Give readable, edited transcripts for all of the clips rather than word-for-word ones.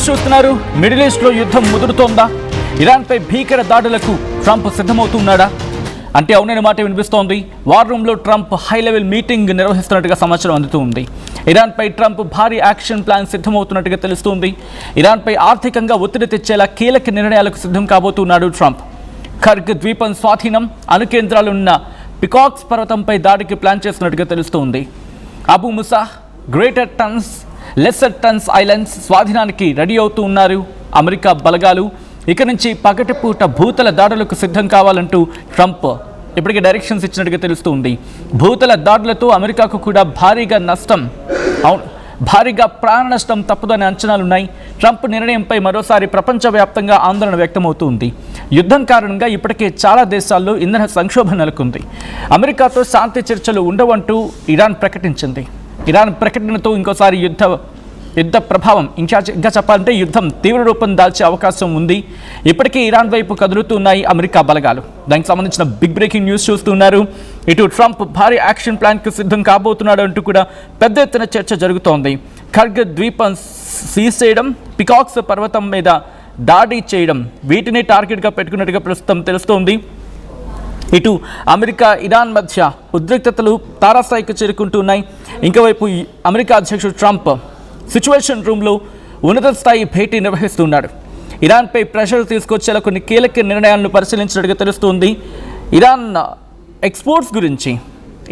News చూస్తున్నారు. Middle ఈస్ట్లో యుద్ధం ముదురుతోందా? ఇరాన్పై భీకర దాడులకు ట్రంప్ సిద్ధమవుతున్నాడా అంటే అవునని మాట వినిపిస్తోంది. వార్ రూమ్లో ట్రంప్ హై లెవెల్ మీటింగ్ నిర్వహిస్తున్నట్టుగా సమాచారం అందుతుంది. ఇరాన్పై ట్రంప్ భారీ యాక్షన్ ప్లాన్ సిద్ధమవుతున్నట్టుగా తెలుస్తుంది. ఇరాన్పై ఆర్థికంగా ఒత్తిడి తెచ్చేలా కీలక నిర్ణయాలకు సిద్ధం కాబోతున్నాడు ట్రంప్. ఖర్గ్ ద్వీపం స్వాధీనం, అణుకేంద్రాలున్న పికాక్స్ పర్వతంపై దాడికి ప్లాన్ చేస్తున్నట్టుగా తెలుస్తుంది. Abu Musa, greater Tunbs, lesser Tunbs islands స్వాధీనానికి రెడీ అవుతూ ఉన్నారు అమెరికా బలగాలు. ఇక నుంచి పగటిపూట భూతల దాడులకు సిద్ధం కావాలంటూ ట్రంప్ ఇప్పటికే డైరెక్షన్స్ ఇచ్చినట్టుగా తెలుస్తుంది. భూతల దాడులతో అమెరికాకు కూడా భారీగా ప్రాణ నష్టం తప్పదనే అంచనాలున్నాయి. ట్రంప్ నిర్ణయంపై మరోసారి ప్రపంచవ్యాప్తంగా ఆందోళన వ్యక్తమవుతుంది. యుద్ధం కారణంగా ఇప్పటికే చాలా దేశాల్లో ఇంధన సంక్షోభం నెలకొంది. అమెరికాతో శాంతి చర్చలు ఉండవంటూ ఇరాన్ ప్రకటించింది. ఇరాన్ ప్రకటనతో ఇంకోసారి యుద్ధ ప్రభావం ఇంకా చెప్పాలంటే యుద్ధం తీవ్ర రూపం దాల్చే అవకాశం ఉంది. ఇప్పటికే ఇరాన్ వైపు కదులుతున్నాయి అమెరికా బలగాలు. దానికి సంబంధించిన బిగ్ బ్రేకింగ్ న్యూస్ చూస్తున్నారు. ఇటు ట్రంప్ భారీ యాక్షన్ ప్లాన్కి సిద్ధం కాబోతున్నాడు అంటూ కూడా పెద్ద ఎత్తున చర్చ జరుగుతోంది. ఖర్గ్ ద్వీపం సీజ్ చేయడం, పికాక్స్ పర్వతం మీద దాడి చేయడం, వీటిని టార్గెట్గా పెట్టుకున్నట్టుగా ప్రస్తుతం తెలుస్తోంది. ఇటు అమెరికా ఇరాన్ మధ్య ఉద్రిక్తతలు తారాస్థాయికి చేరుకుంటున్నాయి. ఇంకోవైపు అమెరికా అధ్యక్షుడు ట్రంప్ సిచ్యువేషన్ రూమ్లో ఉన్నత స్థాయి భేటీ నిర్వహిస్తున్నాడు. ఇరాన్పై ప్రెషర్ తీసుకొచ్చేలా కొన్ని కీలక నిర్ణయాలను పరిశీలించినట్టుగా తెలుస్తుంది. ఇరాన్ ఎక్స్పోర్ట్స్ గురించి,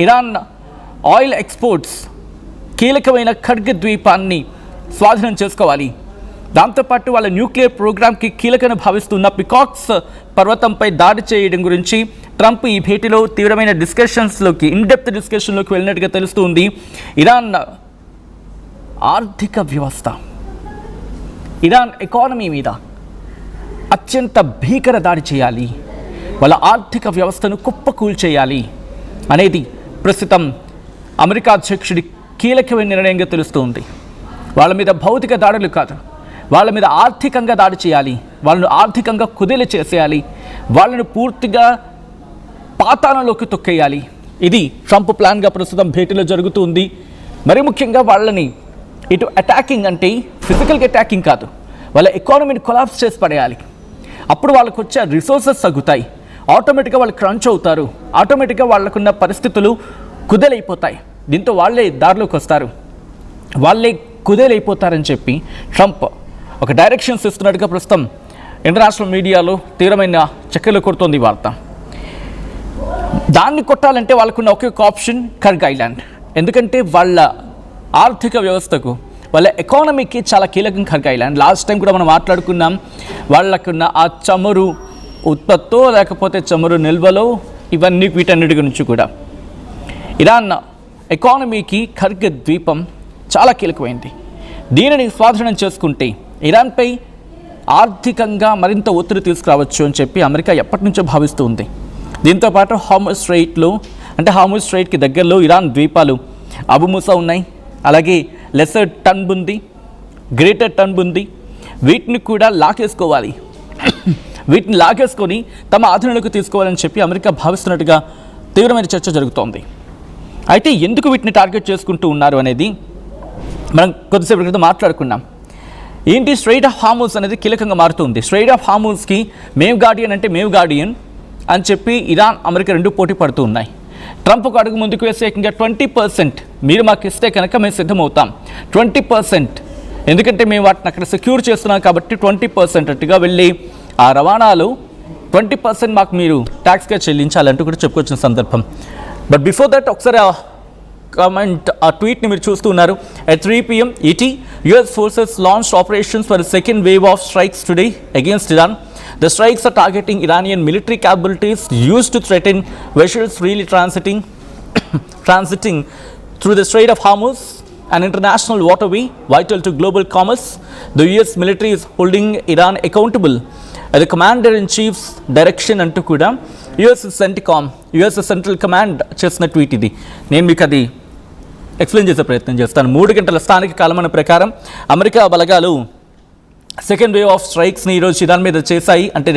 ఇరాన్ ఆయిల్ ఎక్స్పోర్ట్స్ కీలకమైన ఖర్గ్ ద్వీపాన్ని స్వాధీనం చేసుకోవాలి. దాంతోపాటు వాళ్ళ న్యూక్లియర్ ప్రోగ్రామ్కి కీలకను భావిస్తున్న పికాక్స్ పర్వతంపై దాడి చేయడం గురించి ట్రంప్ ఈ భేటీలో తీవ్రమైన ఇన్డెప్త్ డిస్కషన్లోకి వెళ్ళినట్టుగా తెలుస్తుంది. ఇరాన్ ఆర్థిక వ్యవస్థ, ఇరాన్ ఎకానమీ మీద అత్యంత భీకర దాడి చేయాలి, వాళ్ళ ఆర్థిక వ్యవస్థను కుప్పకూల్చేయాలి అనేది ప్రస్తుతం అమెరికా అధ్యక్షుడి కీలకమైన నిర్ణయంగా తెలుస్తుంది. వాళ్ళ మీద భౌతిక దాడులు కాదు, వాళ్ళ మీద ఆర్థికంగా దాడి చేయాలి, వాళ్ళను ఆర్థికంగా కుదేలు చేసేయాలి, వాళ్ళను పూర్తిగా పాతాళంలోకి తొక్కేయాలి. ఇది ట్రంప్ ప్లాన్గా ప్రస్తుతం భేటీలో జరుగుతుంది. మరి ముఖ్యంగా వాళ్ళని ఇటు అటాకింగ్ అంటే ఫిజికల్గా అటాకింగ్ కాదు, వాళ్ళ ఎకానమీని కొలాప్స్ చేసి పడేయాలి. అప్పుడు వాళ్ళకు వచ్చే రిసోర్సెస్ తగ్గుతాయి, ఆటోమేటిక్గా వాళ్ళు క్రంచ్ అవుతారు, ఆటోమేటిక్గా వాళ్ళకున్న పరిస్థితులు కుదేలైపోతాయి. దీంతో వాళ్ళే దారిలోకి వస్తారు, వాళ్ళే కుదేలైపోతారని చెప్పి ట్రంప్ ఒక డైరెక్షన్స్ ఇస్తున్నట్టుగా ప్రస్తుతం ఇంటర్నేషనల్ మీడియాలో తీవ్రమైన చక్కర్లు కొడుతోంది వార్త. దాన్ని కొట్టాలంటే వాళ్ళకున్న ఒకే ఒక ఆప్షన్ ఖర్గ్ ఐలాండ్. ఎందుకంటే వాళ్ళ ఆర్థిక వ్యవస్థకు, వాళ్ళ ఎకానమీకి చాలా కీలకం ఖర్గ్ ఐలాండ్. లాస్ట్ టైం కూడా మనం మాట్లాడుకున్నాం. వాళ్ళకున్న ఆ చమురు ఉత్పత్తో లేకపోతే చమురు నిల్వలో ఇవన్నీ వీటన్నిటి గురించి కూడా ఇరాన్ ఎకానమీకి ఖర్గ్ ద్వీపం చాలా కీలకమైంది. దీనిని స్వాధీనం చేసుకుంటే ఇరాన్పై ఆర్థికంగా మరింత ఒత్తిడి తీసుకురావచ్చు అని చెప్పి అమెరికా ఎప్పటి నుంచో భావిస్తూ ఉంది. దీంతోపాటు హార్ముజ్ స్ట్రైట్కి దగ్గరలో ఇరాన్ ద్వీపాలు అబు ముసా ఉన్నాయి, అలాగే లెస్సర్ టన్ ఉంది, గ్రేటర్ టన్ ఉంది. వీటిని కూడా వీటిని లాగేసుకొని తమ ఆధీనంలోకి తీసుకోవాలని చెప్పి అమెరికా భావిస్తున్నట్టుగా తీవ్రమైన చర్చ జరుగుతోంది. అయితే ఎందుకు వీటిని టార్గెట్ చేసుకుంటూ ఉన్నారు అనేది మనం కొద్దిసేపు క్రితం మాట్లాడుకున్నాం. ఏంటి స్ట్రైట్ ఆఫ్ హార్ముజ్ అనేది కీలకంగా మారుతుంది. స్ట్రైట్ ఆఫ్ హార్ముజ్కి మేము గార్డియన్ అని చెప్పి ఇరాన్, అమెరికా రెండు పోటీ పడుతూ ఉన్నాయి. ట్రంప్ ఒక అడుగు ముందుకు వేసి ఏకంగా 20% మీరు మాకు ఇస్తే కనుక మేము సిద్ధమవుతాం, 20%, ఎందుకంటే మేము వాటిని అక్కడ సెక్యూర్ చేస్తున్నాం కాబట్టి 20% అట్టుగా వెళ్ళి ఆ రవాణాలు 20% మాకు మీరు ట్యాక్స్గా చెల్లించాలంటూ కూడా చెప్పుకొచ్చిన సందర్భం. బట్ బిఫోర్ దట్ ఒకసారి ఆ ట్వీట్ని మీరు చూస్తున్నారు. At 3 PM ET, US forces launched operations for a second wave of strikes today against Iran. The strikes are targeting Iranian military capabilities used to threaten vessels really transiting through the Strait of Hormuz, an international waterway vital to global commerce. The US military is holding Iran accountable at the commander-in-chief's direction అంటూ కూడా US central command చేసిన tweet ఇది. నేను మీకు అది explain చేసే ప్రయత్నం చేస్తాను. 3 గంటల స్థానిక కాలమాన ప్రకారం అమెరికా బలగాలు సెకండ్ వేవ్ ఆఫ్ స్ట్రైక్స్ని ఈరోజు ఇరాన్ మీద చేశాయి. అంటే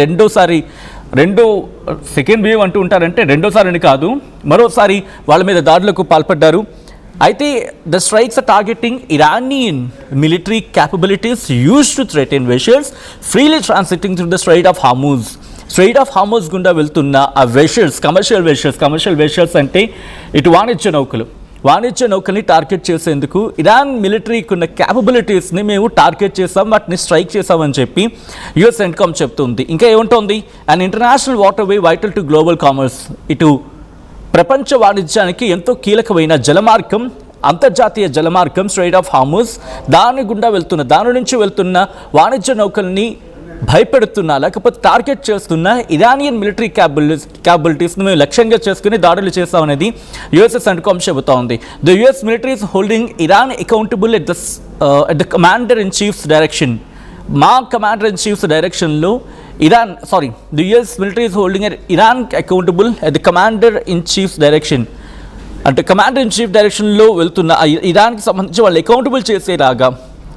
సెకండ్ వేవ్ అంటూ ఉంటారంటే రెండోసారి అని కాదు, మరోసారి వాళ్ళ మీద దాడులకు పాల్పడ్డారు. అయితే the strikes are targeting Iranian military capabilities used to threaten vessels freely transiting through the Strait of Hormuz. Strait of Hormuz గుండా వెళ్తున్న ఆ వెషర్స్, కమర్షియల్ వెషర్స్ అంటే ఇటు వాణిజ్య నౌకల్ని టార్గెట్ చేసేందుకు ఇరాన్ మిలిటరీకి ఉన్న క్యాపబిలిటీస్ని మేము టార్గెట్ చేసాం, వాటిని స్ట్రైక్ చేసామని చెప్పి యుఎస్ సెంట్కామ్ చెప్తుంది. ఇంకా ఏముంటుంది, and international water way vital to global commerce, ఇటు ప్రపంచ వాణిజ్యానికి ఎంతో కీలకమైన జలమార్గం, అంతర్జాతీయ జలమార్గం స్ట్రైట్ ఆఫ్ హార్మూజ్, దాని నుంచి వెళ్తున్న వాణిజ్య నౌకల్ని భయపెడుతున్నా లేకపోతే టార్గెట్ చేస్తున్న ఇరానియన్ మిలిటరీ క్యాపబిలిటీస్ని మేము లక్ష్యంగా చేసుకుని దాడులు చేస్తామనేది యుఎస్ సెంట్కామ్ చెబుతా ఉంది. The US military is holding Iran accountable at the commander in chief's direction. మా కమాండర్ ఇన్ చీఫ్స్ డైరెక్షన్లో the US military is holding Iran accountable at the commander in chief's direction. అంటే commander in chief డైరెక్షన్లో వెళ్తున్న ఇరాన్కి సంబంధించి వాళ్ళు accountable చేసేలాగా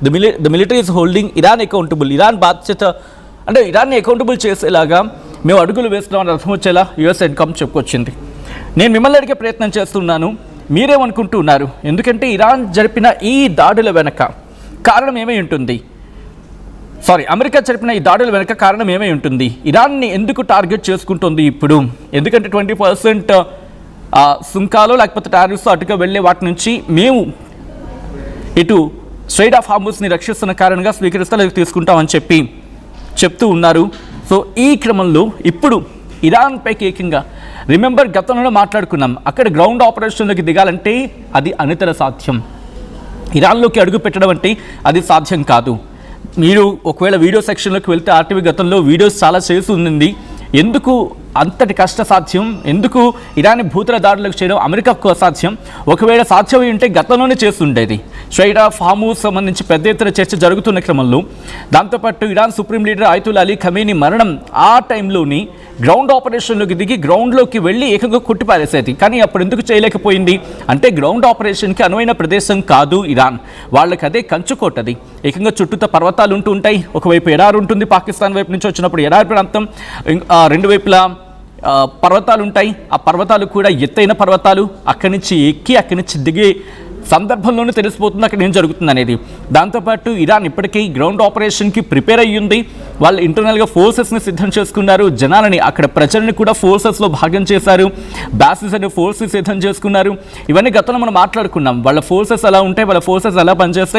the military is holding Iran accountable, Iran బాధ్యత అంటే ఇరాన్ని అకౌంటబుల్ చేసేలాగా మేము అడుగులు వేస్తున్నామని అర్థం వచ్చేలా యుఎస్ సెంట్కామ్ చెప్పుకొచ్చింది. నేను మిమ్మల్ని అడిగే ప్రయత్నం చేస్తున్నాను, మీరేమనుకుంటున్నారు? ఎందుకంటే ఇరాన్ జరిపిన ఈ దాడుల వెనక కారణం ఏమై ఉంటుంది? అమెరికా జరిపిన ఈ దాడుల వెనక కారణం ఏమై ఉంటుంది? ఇరాన్ని ఎందుకు టార్గెట్ చేసుకుంటుంది ఇప్పుడు? ఎందుకంటే 20% సుంకాలు లేకపోతే టారిఫ్స్ అటుగా వెళ్ళే వాటి నుంచి మేము ఇటు స్ట్రైట్ ఆఫ్ హార్మూజ్ని రక్షిస్తున్న కారణంగా తీసుకుంటామని చెప్తూ ఉన్నారు. సో ఈ క్రమంలో ఇప్పుడు ఇరాన్ పైకి ఏకంగా గతంలో మాట్లాడుకున్నాం, అక్కడ గ్రౌండ్ ఆపరేషన్లోకి దిగాలంటే అది అనితర సాధ్యం, ఇరాన్లోకి అడుగు పెట్టడం అంటే అది సాధ్యం కాదు. మీరు ఒకవేళ వీడియో సెక్షన్లోకి వెళ్తే ఆర్టీవీ గతంలో వీడియోస్ చాలా చేసి ఉంది. ఎందుకు అంతటి కష్టసాధ్యం, ఎందుకు ఇరాన్ భూతల దాడులకు చేయడం అమెరికాకు అసాధ్యం? ఒకవేళ సాధ్యమై ఉంటే గతంలోనే చేస్తుండేది. స్ట్రైట్ ఆఫ్ హార్మూజ్ సంబంధించి పెద్ద ఎత్తున చర్చ జరుగుతున్న క్రమంలో దాంతోపాటు Iran supreme leader Ayatollah Ali Khamenei మరణం ఆ టైంలోని గ్రౌండ్ ఆపరేషన్లోకి దిగి గ్రౌండ్లోకి వెళ్ళి ఏకంగా కొట్టిపారేసేది. కానీ అప్పుడు ఎందుకు చేయలేకపోయింది అంటే గ్రౌండ్ ఆపరేషన్కి అనువైన ప్రదేశం కాదు ఇరాన్, వాళ్ళకి అదే కంచుకోటది. ఏకంగా చుట్టూతో పర్వతాలు ఉంటూ ఉంటాయి, ఒకవైపు ఎడారి ఉంటుంది, పాకిస్తాన్ వైపు నుంచి వచ్చినప్పుడు ఎడారి ప్రాంతం, రెండు వైపులా పర్వతాలు ఉంటాయి. ఆ పర్వతాలు కూడా ఎత్తైన పర్వతాలు, అక్కడి నుంచి ఎక్కి అక్కడి నుంచి దిగే సందర్భంలోనే తెలిసిపోతుంది అక్కడ ఏం జరుగుతుంది అనేది. దాంతోపాటు ఇరాన్ ఇప్పటికీ గ్రౌండ్ ఆపరేషన్కి ప్రిపేర్ అయ్యింది. వాళ్ళు ఇంటర్నల్గా ఫోర్సెస్ని సిద్ధం చేసుకున్నారు, జనాలని అక్కడ ప్రజల్ని కూడా ఫోర్సెస్లో భాగం చేశారు, బ్యాసిస్ అనే ఫోర్సెస్ సిద్ధం చేసుకున్నారు. ఇవన్నీ గతంలో మనం మాట్లాడుకున్నాం, వాళ్ళ ఫోర్సెస్ ఎలా ఉంటాయి, వాళ్ళ ఫోర్సెస్ ఎలా పనిచేస్తాయి.